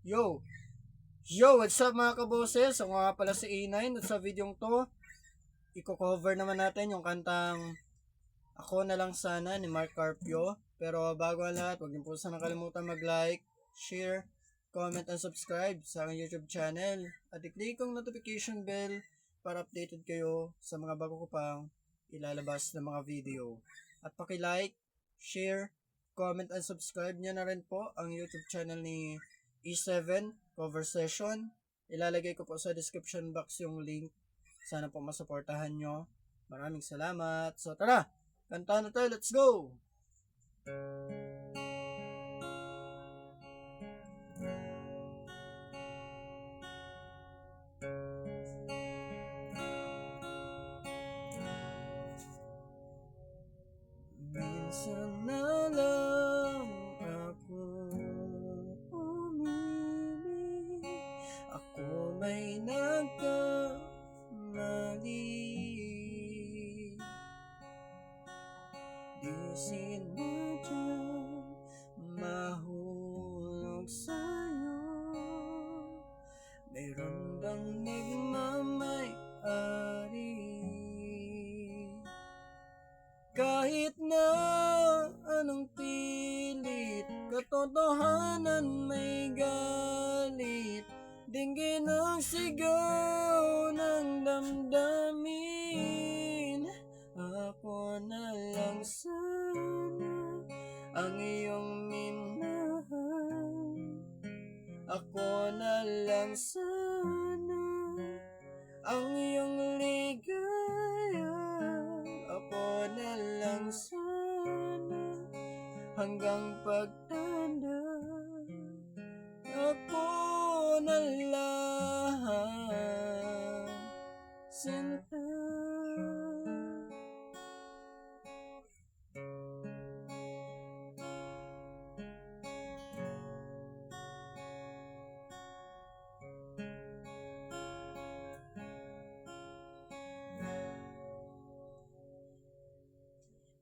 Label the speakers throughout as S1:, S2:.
S1: Yo! Yo! What's up mga kaboses? Ako nga pala si A9 at sa videong to, i-cover naman natin yung kantang Ako na lang sana ni Mark Carpio. Pero bago ang lahat, huwag niyo po sana kalimutan mag-like, share, comment, and subscribe sa aking YouTube channel. At i-click ang notification bell para updated kayo sa mga bago ko pang ilalabas na mga video. At paki-like, share, comment, and subscribe niyo na rin po ang YouTube channel ni E7 Cover Session. Ilalagay ko po sa description box yung link. Sana po masuportahan nyo. Maraming salamat. So tara, kanta na tayo. Let's go! Minsan na lang ako umibig, ako may nagkamali. Di sinadyang mahulog sa'yo, mayroon bang nagmamay-ari? Kahit na anong pilit, katotohanan may galit, dinggin ang sigaw ng damdamin. Ako na lang sana ang iyong minahal, ako na lang sana ang iyong ligaya, ako na lang sana hanggang pagtanda, ako na lang sinta.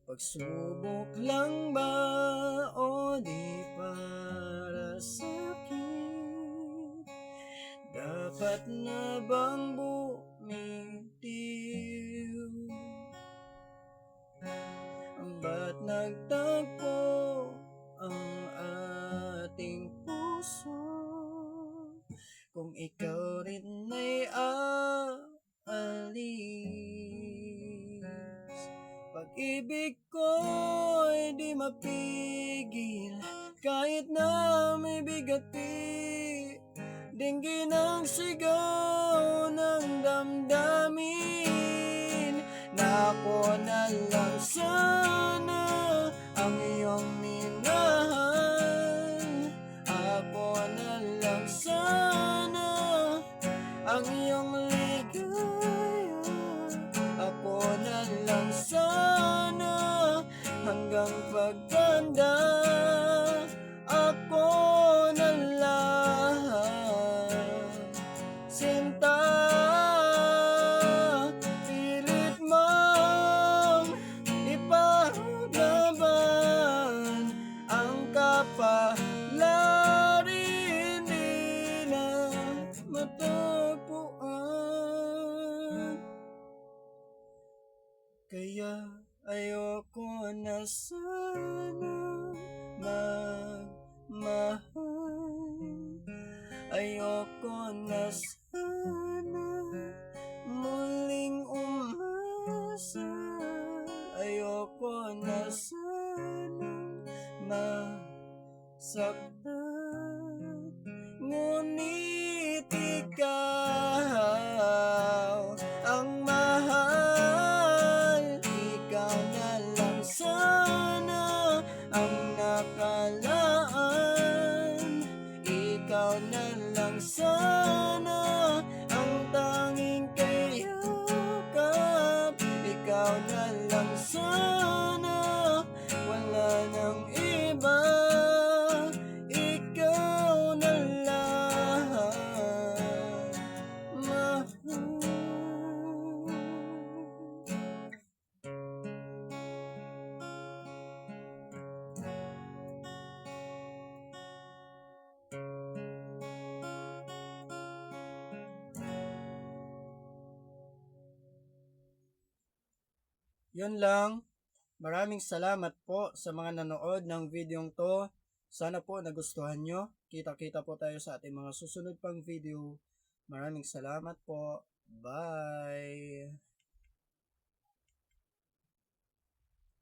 S1: Pagsubok lang ba o di para sa'kin? Dapat na bang bumitiw? Ba't nagtagpo ang ating puso kung ikaw rin ay aalis? Pag-ibig ko'y di mapigil kahit na may bigati, dinggin ang sigaw ng damdamin, na ako na lang sana ang iyong minahal, ako na lang sana ang iyong ligaya, ako na lang sana hanggang pagtanda, ako na lang sinta. Pilit mang ipaglaban ang kapalarin, di na matagpuan. Kaya ayoko na sana magmahal, ayoko na sana muling umasa, ayoko na sana masaktan, ngunit ikaw ang mahal, ikaw na lang sana ang nakalaan, ikaw na lang sana ang tanging kayakap, ikaw na lang sana, wala nang iba, ikaw na lang mahal. Yun lang. Maraming salamat po sa mga nanood ng videong to. Sana po nagustuhan nyo. Kita-kita po tayo sa ating mga susunod pang video. Maraming salamat po. Bye!